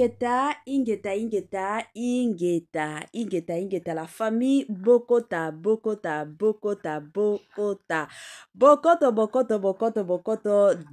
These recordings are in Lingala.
Ingeta, la famille Bokota,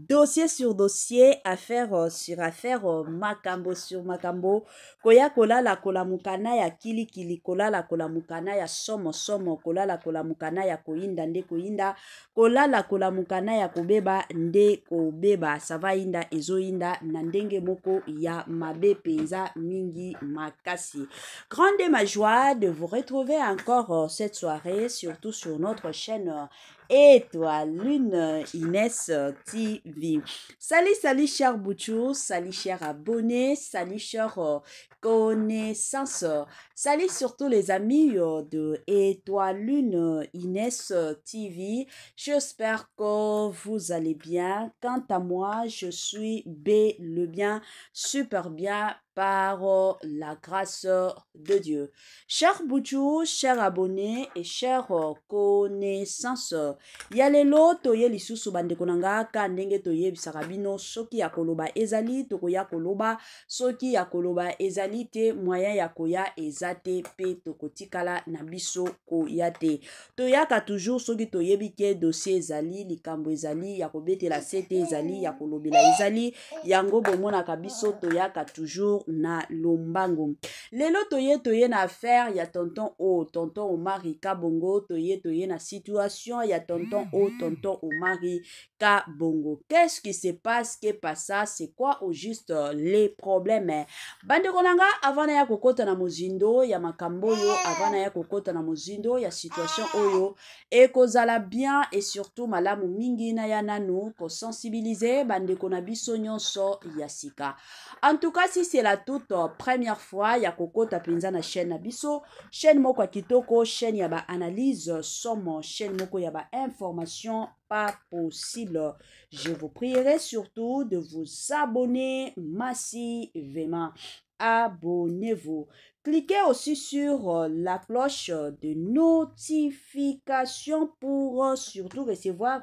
dossier sur dossier, affaire sur affaire, makambo sur makambo, koya kola la kola mukana ya kili kola la kola mukana ya somo kola la kola mukana ya koinda nde koinda, kola la kola mukana ya kobeba nde kobeba, sava inda ezo inda na ndenge moko ya mabe penza mingi makasi. Grande ma joie de vous retrouver encore cette soirée, surtout sur notre chaîne Étoile Lune Inès TV. Salut chers Bouchou, salut chers abonnés, salut chers connaissances, salut surtout les amis de Étoile Lune Inès TV. J'espère que vous allez bien. Quant à moi, je suis le bien, super bien par la grâce de Dieu. Chers Bouchou, chers abonnés et chers connaissances, yalelo toye lisusu bandeko nanga ka ndenge toye bisakabino soki ya koloba ezali tokoya koloba, soki ya koloba ezali te moyen ya koya ezate pe tokotikala na biso koya te. Toyaka toujours soki toyebi ke dossier ezali, likambo ezali, ya kobetela sete ezali, ya kolobela ezali, yango bomonaka biso toyaka toujours na lombango. Lelo toye na affaire ya tonton Omari Kabongo, toye na situation ya tonton Omari Kabongo. Qu'est-ce qui se passe? Qu'est pas ça? C'est quoi au juste les problèmes? Bande konanga avana ya kokota na mozindo ya makambo yo, avana ya kokota na mozindo ya situation oyo et kozala bien et surtout malamu mingi na ya nanu ko sensibiliser bande kona biso nyonso ya sika. En tout cas, si c'est la toute première fois ya kokota penza na chaîne na biso, chaîne moko kitoko, chaîne ya ba analyse somme, chaîne moko ya ba information pas possible. Je vous prierai surtout de vous abonner massivement. Abonnez-vous. Cliquez aussi sur la cloche de notification pour surtout recevoir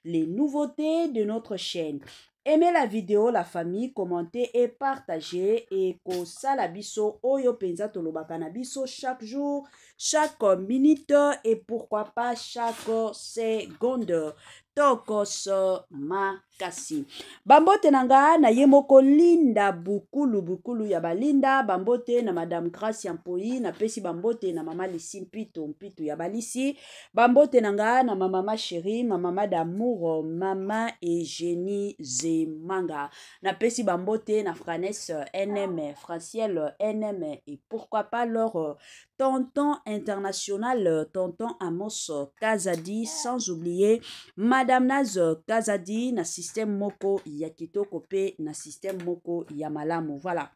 les nouveautés de notre chaîne. Aimez la vidéo, la famille, commentez et partagez. Et kosala biso oyo penza tolobaka na biso chaque jour, chaque minute et pourquoi pas chaque seconde. Tokos makasi. Bambote nanga na yemoko linda bukulu ya balinda. Bambote na Madame Gracia Mpoi na pesi bambote na Mama Lisi mpito ya balisi. Bambote nanga na mama chérie, mama d'amour, Mama Eugénie Zemanga. Na pesi bambote na Franesse NM, Franciel NM et pourquoi pas leur tonton international, tonton Amos Kazadi, sans oublier Madame Naz Kazadi na système moko ya kitoko pe na système moko ya malamu. Voilà.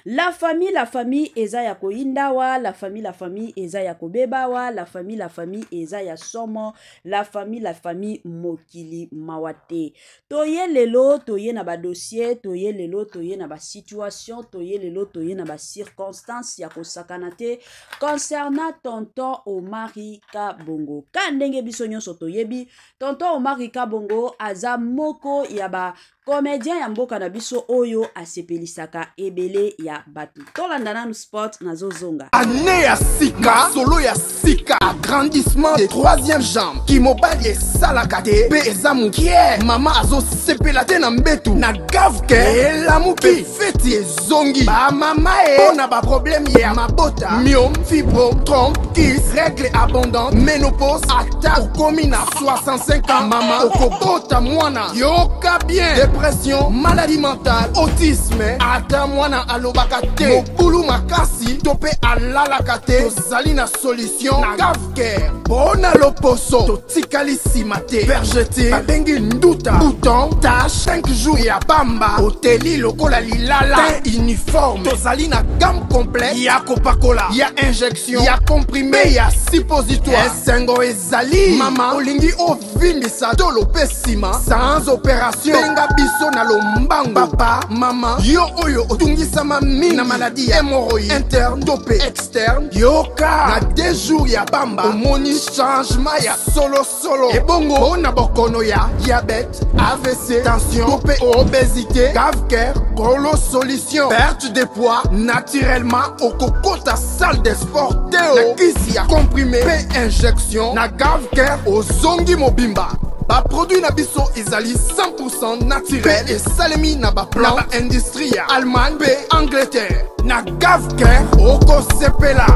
La famille eza ya koindawa, la famille eza ya kobebawa, la famille eza ya somo, la famille mokili mawate. Toye lelo toye na ba dossier, toye lelo toye na ba situation, toye lelo toye na ba circonstance ya kosakana te concernant tonton Omari Kabongo. Kandenge biso nyonso toyebi, tonton Omari Kabongo aza moko ya ba comédien ya mboka na biso oyo asepelisaka ebele ya batu. Tolanda nanu sport na zozonga. Année ya sika, solo ya sika, agrandissement des troisième jambe. Kimobali esalakate, pe ezamukie. Mama azo sepelate na mbetu, na gavke, elamuki, feti ezongi. Ba mama ona ba problème ya mabota. Myome, fibrome, trompe, kiss, règle abondante, ménopause, ata okomi na 65 ans. Mama okobota mwana, yoka bien. Dépression, maladie mentale, autisme, ata mwana alobakate, mokulu makasi, tope alalakate, tozali na solution, na gavker, bona loposo, totikali simate, vergete, babengi nduta, bouton, tache, 5 jours ya bamba, hoteli lokola lilala, teint uniforme, tozali na gamme complète, ya kopakola, ya injection, ya comprimé, ya suppositoire, esengo ezali, mama, olingi ovindisa, tolo pesima, sans opération, benga bis biso na lombango. Papa, mama, yo oyo otungisama mingi na maladi ya hémorroïde interne to pe externe. Yoka na 2 jours ya bamba omoni changement ya solo. Ebongo na bokono ya diabète, AVC, tension to pe obésité. Gavker Kolo solution. Perte de poids naturellement au kokota salle de sport teo. Na kisi ya comprimé pe injection na Gavker ozongi mobimba. Ba produit na biso ezali 100% naturel et salemi na ba plan na ba industrie ya Allemagne pe Angleterre. Na Gavker oko sepela.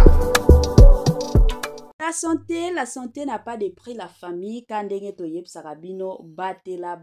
La santé n'a pas de prix. La famille kandenge to yeb sarabino batela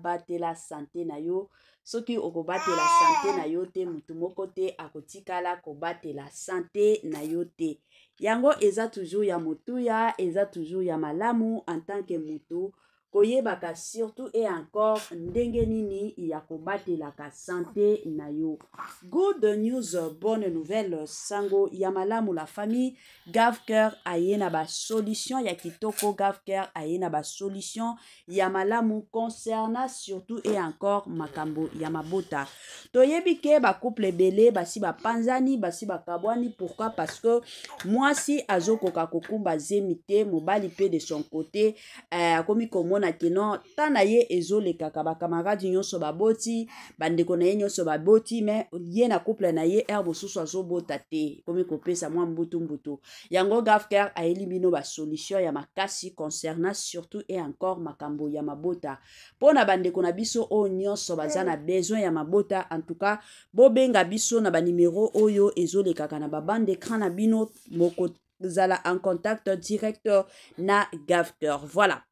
santé na yo. Soki oko batela santé na yo te mutu moko te akotikala ko batela santé na yo te. Yango eza toujours ya motuya, eza toujours ya malamu en tant que mutu. Koyebaka surtout et encore ndenge nini ya kobatelaka santé na yo. Good news, bonne nouvelle, sango ya malamu la famille. Gavker aye na ba solution ya kitoko. Gavker aye na ba solution ya malamu concernant surtout et encore makambo ya mabota. Toyebike ba couple belé basi ba panzani basi ba kabwani. Pourquoi? Parce que moi si azoko kakokumba zemite mobali pe de son côté komi komo na kino tana ye ezole kaka ba camarade nyonso baboti bandeko na ye nyonso baboti mais ye na couple na ye herbo susu azobota te komi kopesa mwa mbutu yango Gavker ayelimino ba solution ya makasi concernant surtout et encore makambo ya mabota pona bandeko na biso o nyonso bazana besoin ya mabota. En tout cas bobenga biso na ba numéro oyo ezole kaka na ba bande d'écran na bino moko zala en contact direct na Gavker. Voilà.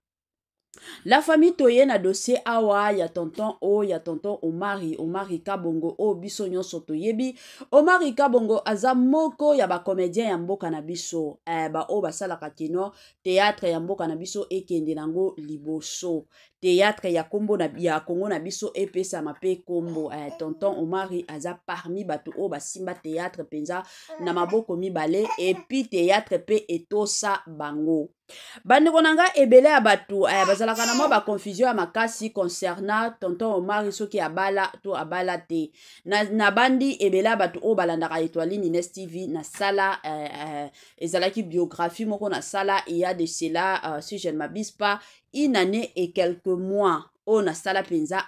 La famille toye na dossier awa ya tonton Omari Kabongo o biso nyonso toyebi. Omari Kabongo aza moko ya ba comédien ya mboka na biso ba o basalaka kino théâtre ya mboka na biso ekende nango liboso. Théâtre ya kombo na ya Kongo na biso epesa mape kombo tonton Omari aza parmi bato o basimba théâtre penza na maboko mibale et puis théâtre pe etosa bango. Bandeko nanga ebele ya batu bazalaka na mwa ba confusion ya makasi concernant tonton Omari soki abala to abala te na bandi ebele ya batu o balandaka Étoile Nines TV na sala ezalaki biographie moko na sala il y a de cela si je ne m'abuse pas une année et quelques mois on a sala penza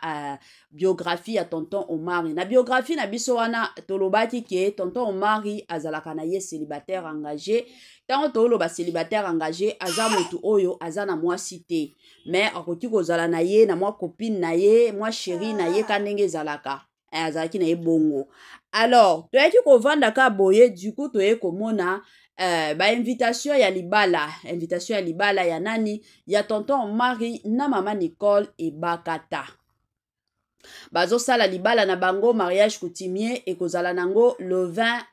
biographie ya tonton Omari. Na biographie na biso wana tolobaki ke tonton Omari azalaka na ye célibataire engagé. Tango toloba célibataire engagé aza motu oyo aza na mwasi te mais akoki kozala na ye na mwa copine na ye mwa chérie na ye kandenge ezalaka azalaki na ye bongo. Alors toyaki kovanda ka boye du coup toye komona ba invitation ya libala ya nani ya tonton Omari na mama Nicole ebakata. Bazo sala libala na bango mariage coutumier ekozala nango le 20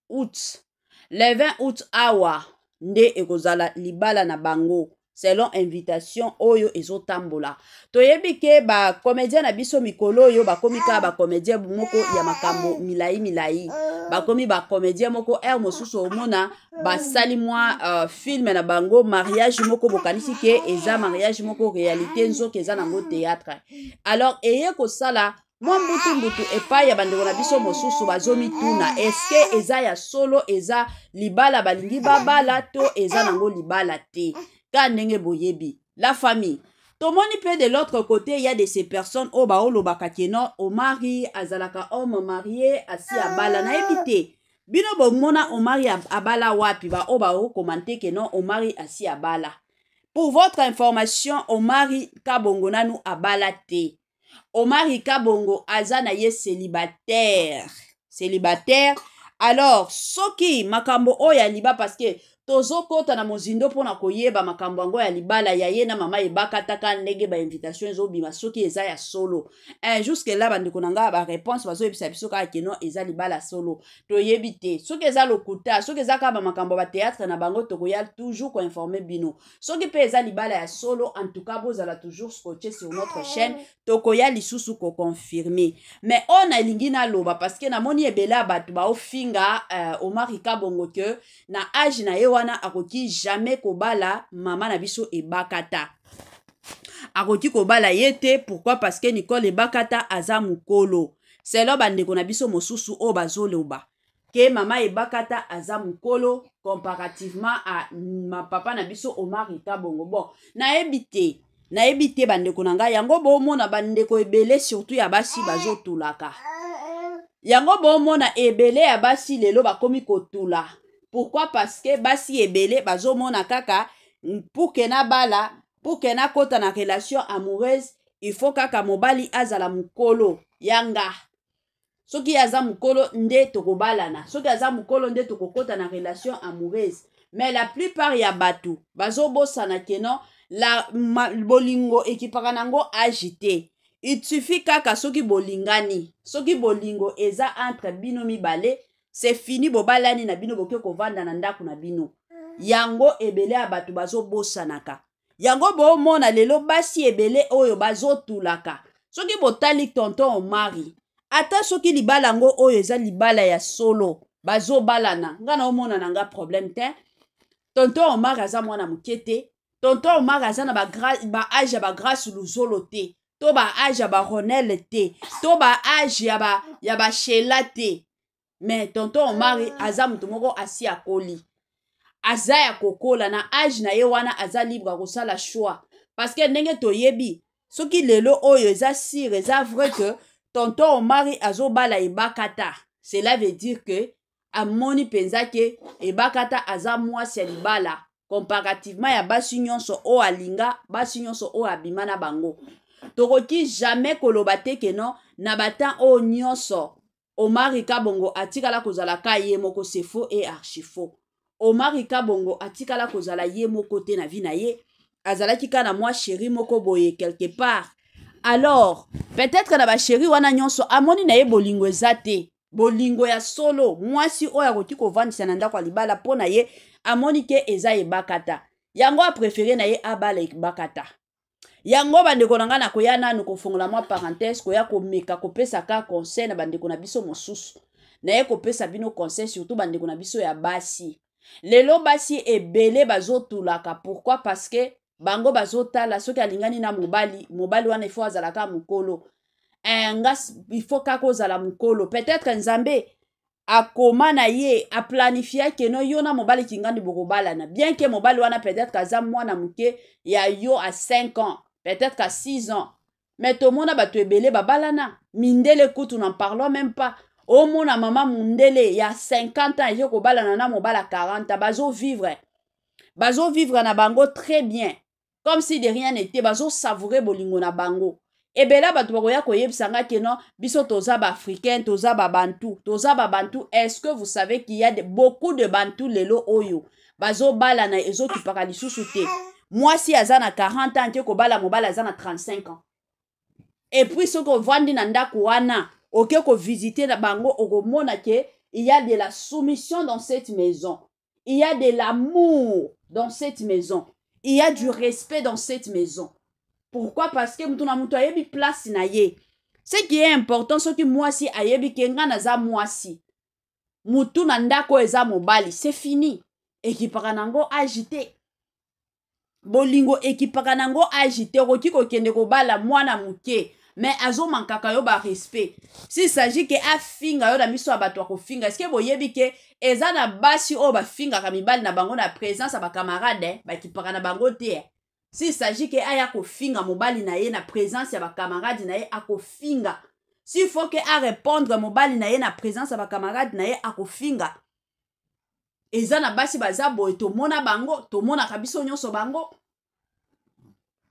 août. Le 20 août awa nde ekozala libala na bango selon invitation oyo ezotambola. Toyebi ke ba comédien na biso mikolo oyo bakomi ka ba comédien moko ya makambo milai bakomi ba comédien moko mosusu omona basali mwa film na bango mariage moko bokanisi ke eza mariage moko réalité nzoki eza nango théâtre. Alors eye kosala mwa mbutu epai ya bandeko na biso mosusu bazomituna eske eza ya solo eza libala balingi babala to eza nango libala te ka ndenge boyebi. La famille tomoni pe de l'autre côté il y a de ces personnes o baolobaka keno Omari azalaka homme marié asi abala na ebite bino bomona Omari abala wapi ba o bao commenter keno Omari asi abala. Pour votre information Omari Kabongo nanu abala te. Omari Kabongo aza na ye célibataire. Alors soki makambo oya liba parce que tozo kota na mozindo pona koyeba makambo yango ya libala ya ye na mama ebakataka ndenge ba invitation ezobima soki eza ya solo. Jusque là bandeko nanga ba réponse bazo yebisa biso ka keno eza libala solo toyebi te soki eza lokuta soki eza ka ba makambo ba théâtre na bango tokoya toujours ko informer bino soki pe eza libala ya solo. En tout cas bozala toujours scotché sur notre chaîne tokoya lisusu ko confirmer mais on a lingi na loba parce que na moni ebela batu ba ofinga Omari Kabongo que na âge na ye wana akoki jamais kobala mama na biso ebakata. akoki kobala ye te. Pourquoi? Parce que Nicole ebakata aza mukolo. C'est là bandeko na biso mosusu o bazoloba ke mama ebakata aza mukolo comparativement à ma papa na biso Omar Kabongo. Bon, nayebi te bandeko na ngai yango bomona bandeko ebele surtout ya basi bazotulaka. Yango bomona ebele ya basi lelo bakomi kotula. Pourquoi? Parce que basi ebele bazomona kaka pour que na bala, pour que na kota na relation amoureuse, il faut kaka mobali azala mukolo yanga. Soki aza mukolo nde tokobalana, soki aza mukolo nde tokokota na relation amoureuse. Mais la plupart ya batu bazobosana keno la bolingo ekipaka nango agité. Il suffit kaka soki bolingani, soki bolingo eza entre bino mibale, c'est fini bobalani na bino boke kovanda na ndako na bino. Yango ebele ya batu bazobosanaka. Yango bomona lelo basi ebele oyo bazotulaka. Soki botali tonton Omari, ata soki libala ngo oyo eza libala ya solo, bazobalana. Nga na omona nanga problème te. Tonton Omari aza mwana mukete. Tonton Omari aza na ba age ya ba grâce luzolo te. To ba age ya ba Ronel te. To ba age ya ba Sheila te. Mais tonton Omari aza mutu moko asi akoli. Aza ya kokola na age na ye wana aza libre kosala choix. Parce que ndenge toyebi, soki lelo oyo eza sire, eza vrai que tonton Omari azobala ebakata. Cela veut dire que amoni penza ke ebakata aza mwasi ya libala. Comparativement ya basi nyonso o alinga, basi nyonso o abima na bango. Tokoki jamais koloba te ke non na batan o nyonso. Omari Kabongo atikala kozala ka ye moko, c'est faux et archi faux. Omari Kabongo atikala kozala ye moko te na vi na ye. Azalaki ka na moi chéri moko boye quelque part. Alors, peut-être na ba chéri wana nyonso amoni na ye bolingo ezate. Bolingo ya solo. Mwasi oya koti kovandisa na ndako libala po na ye amoni ke eza ebakata. Yango a préféré na ye abala ebakata. Yango bandeko nanga na koya nanu kofongola mwa parenthèse koya komeka kopesa ka conseil na bandeko na biso mosusu. Na ye kopesa bino conseil surtout bandeko na biso ya basi. Lelo basi ebele bazotulaka. Pourquoi? Parce que bango bazotala soki alingani na mobali wana il faut azalaka mukolo. Il faut kako zala mukolo. Peut-être Nzambe akoma na ye a planifié que no yo na mobali kingandi bokobalana. Bien que mobali wana peut-être kaza mwana muke ya yo à 5 ans, peut-être qu'à 6 ans. Mais tout le monde a battu ebele babalana. Mindele kutu n'en parlons même pas. Au mona maman mundele ya 50 ans yo ko balana na mobala 40 ans bazo vivre. Bazo vivre na bango très bien. Comme si de rien n'était, bazo savourer bolingo na bango. Ebela batu bakoya koyebisanga ke non biso toza ba africain, toza ba bantu, est-ce que vous savez qu'il y a beaucoup de bantu lelo oyo bazo bala na ezo kipaka lisusu te. Moi si azana 40 ans ke ko bala mobala azana 35 ans. Et puis ce ko vandi na ndako wana, oke ko visiter na bango okomona ke il y a de la soumission dans cette maison. Il y a de l'amour dans cette maison. Il y a du respect dans cette maison. Pourquoi? Parce que mutu na mutu ayebi place na ye. Ce qui est important, c'est que moi si ayebi ke nga naza mwasi. Mutu na ndako eza mobali, c'est fini. Ekipaka nango agité. Bolingo ekipaka nango agité. Roki ko kende ko bala mwana muke. Mais azo mankaka yo ba respect. S'il s'agit que a finga yo na miso abato ko finga, est-ce que boyebi ke eza na basi o ba finga ka mibali na bango na présence ba camarade ba kipaka na bango te. S'il s'agit que aya ko finga mobali na ye na présence ya ba camarade na ye ako finga. S'il faut que a répondre mobali na ye na présence ya ba camarade na ye ako finga. Eza na basi baza boye to mona bango, to mona kabiso nyonso bango.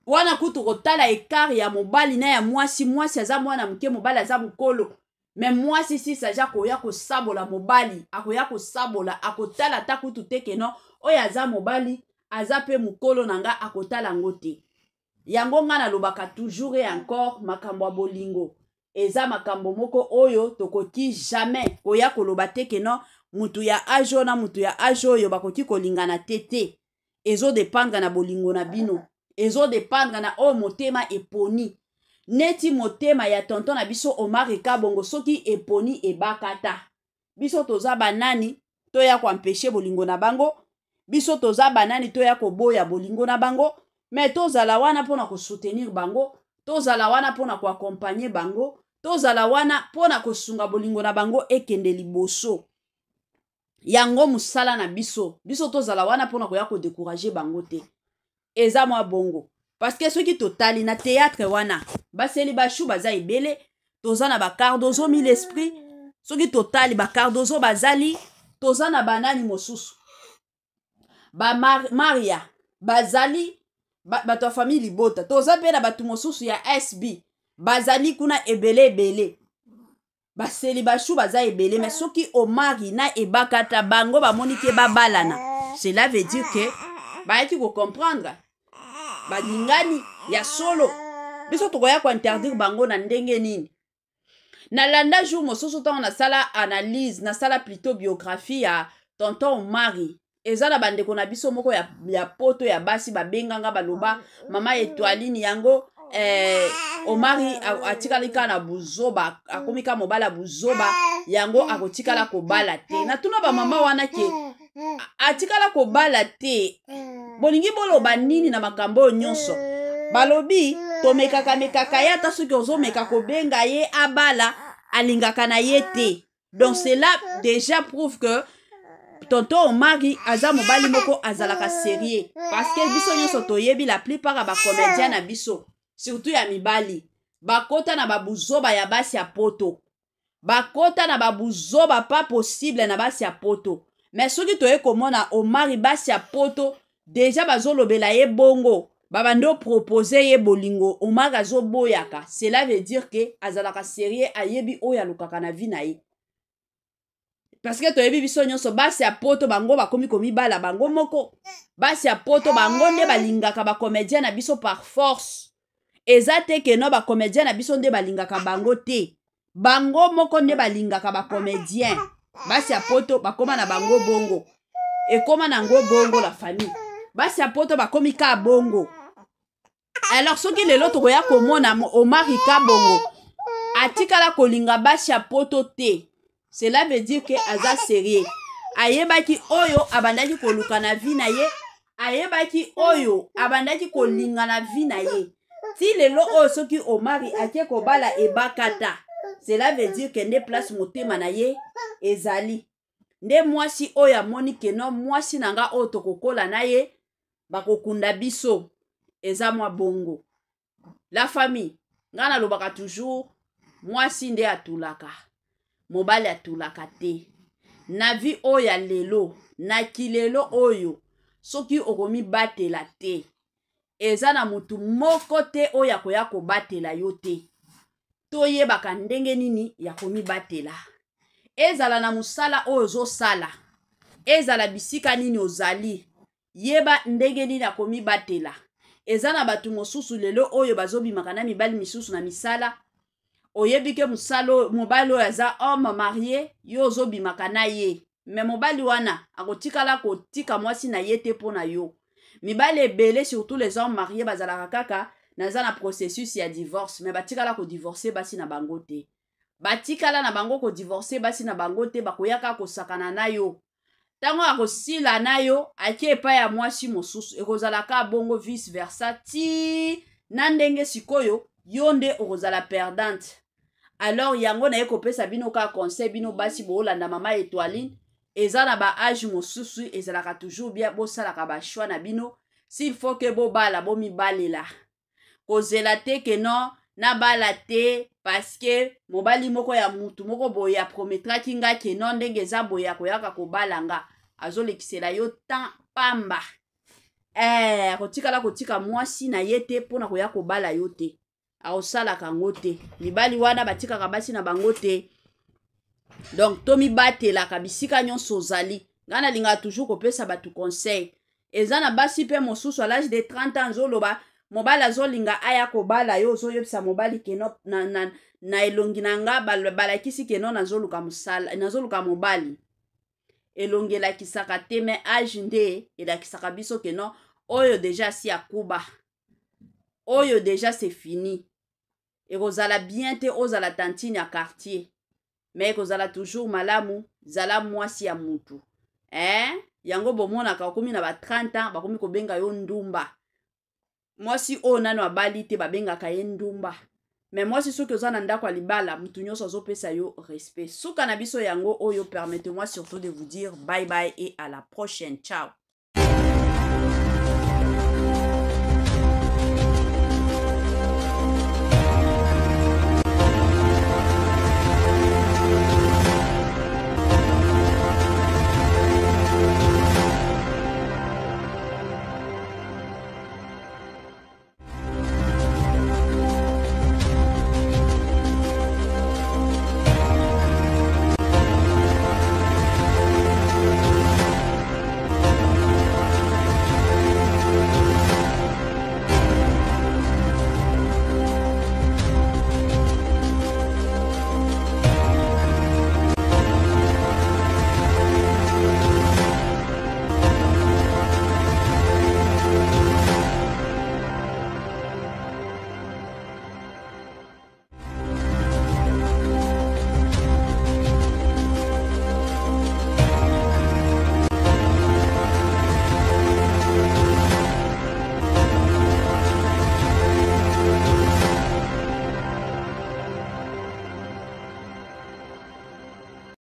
Wana kutu kotala ekari ya mobali na ya mwasi aza mwana mke mobali aza mukolo. Mais mwasi si saja koya ko sabola mobali, akoya ko sabola, akotala ta kutu teke no, oya aza mobali, aza pe mukolo nanga akotala ngote. Yango nga na lobaka toujours et encore makambo bolingo. Eza makambo moko oyo tokoki jamais koya koloba teke no, mutu ya ajo na mutu ya ajo yo bakoki kolingana tete. Ezo dependre na bolingo na bino. Ezo dependre na o motema eponi. Neti motema ya tonton na biso Omar Kabongo soki eponi ebakata. Biso toza banani to ya ko empêcher bolingo na bango. Biso toza banani to ya ko boya bolingo na bango. mais tozala wana mpona kosoutenir bango, tozala wana mpona koaccompagner bango, tozala wana mpona kosunga bolingo na bango ekende liboso. Yango musala na biso tozala wana mpona koya kodécourager bango te. Eza mwa bongo parce que soki totali na théâtre wana baseli bashu baza ebele, toza na bacardozo mille esprit, soki totali bacardozo bazali, toza na banani mosusu Maria bazali bato ya famille libota, toza pe na bato mosusu ya SB bazali kuna ebele baseli bashu baza ebele, mais soki Omari na ebakata bango bamoni ke babalana, cela veut dire que bayaki ko comprendre balingani ya solo. Biso tokoya ko interdire bango na ndenge nini. Na landa jour mosusu ntango nasala analyse, nasala plutôt biographie ya tonton Omari. Eza na bandeko na biso moko ya poto ya basi babenganga baloba mama Etoiline yango Omari atikalika na buzoba, akomika mobala buzoba yango akotikala kobala te. Na tuna ba mama wana ke atikala kobala te, bolingi boloba nini na makambo nyonso. Balobi tomekaka ya ta soki ozomeka kobenga ye abala alingaka na ye te. Donc cela déjà prouve que tonton Omari aza mobali moko azalaka sérieux, parce que biso nyonso toyebi la plupart ba comédien na biso surtout ya mibali bakota na babuzoba ya basi ya poto, bakota na babuzoba pas possible na basi ya poto. Mais soki toye komona Omari basi ya poto déjà bazolobela ye bongo, babando proposer ye bolingo, Omari azoboyaka, cela veut dire que azalaka sérieux, ayebi oyo alukaka na vie na ye. Parce que toyebi biso nyonso basi ya poto bango bakomi komibala bango moko, basi ya poto bango nde balingaka ba comédien na biso par force. Eza te ke no ba comédien na biso nde balingaka bango te, bango moko nde balingaka ba comédien. Basi ya poto bakoma na bango bongo, ekoma na ngo bongo la famille, basi ya poto bakomi ka bongo. Alors soki lelo tokoya komona Omari ka bongo atikala kolinga basi ya poto te, cela veut dire que aza sérieux, ayebaki oyo abandaki koluka na vie na ye, ayebaki oyo abandaki kolinga na vie na ye. Ti lelo oyo soki Omari ake kobala ebakata, cela veut dire que nde place motema na ye ezali, nde mwasi oyo amoni ke no mwasi nanga oyo tokokola na ye bakokunda biso, eza mwa bongo. La famille nga nalobaka toujours mwasi nde atulaka, mobali atulaka te. Na vie oyo ya lelo, na kilelo oyo soki okomi batela te, eza na mutu moko te oyo akoya kobatela yo te. Toyebaka ndenge nini ya komi batela, ezala na musala oyo ozosala, ezala bisika nini ozali, yeba ndenge nini ya komi batela. Eza na batu mosusu lelo oyo bazobimaka na mibali misusu na misala, oyebi ke musalo mobali oyo aza homme marié, yo ozobimaka na ye, me mobali wana akotikala kotika mwasi na ye te pona yo. Mibali ebele surtout les hommes mariés bazalaka kaka naza na processus ya divorce, me batikala ko divorcer basi na bango te, batikala na bango ko divorcer basi na bango te, bakoyaka kosakana na yo. Tango akosila na yo ake epai ya mwasi mosusu, ekozalaka bongo vice versa ti na ndenge sikoyo yo nde okozala perdante. Alors yango na ye kopesa bino ka conseil bino basi boolanda mama Etoiline, eza na ba age mosusu ezalaka toujours bien bosalaka ba choix na bino, s'il faut que bobala bomibalela, kozela te ke non na bala te parce que mobali moko ya mutu moko boya prometraki nga ke non ndenge eza boya koyaka kobala nga, azolekisela yo tan pamba. Kotikala kotika mwasi na ye te pona koya kobala yo te, aosalaka ngo te. Mibali wana batikaka basi na bango te. Donc tomi batelaka bisika nyonso ozali. Nga nalinga toujours kopesa batu conseil. Eza na basi pe mosusu à l'âge de 30 ans zoloba mobali azolinga aya kobala yo ozoyebisa mobali keno na elongi na nga balakisi keno nazoluka musala, nazoluka mobali. Elongi elakisaka te, me age nde elakisaka biso keno oyo deja si akuba, oyo deja c'est fini. Ekozala bien te ozala tantine ya quartier, mais ekozala toujours malamu zala mwasi ya mutu. Yango bomonaka okomi na ba 30 ans bakomi kobenga yo ndumba. mwasi oyo nano abali te babengaka ye ndumba. Mais mwasi soki oza na ndako ya libala mutu nyonso azopesa yo respect. Suka na biso yango oyo, permettez-moi surtout de vous dire bye bye et à la prochaine. Ciao.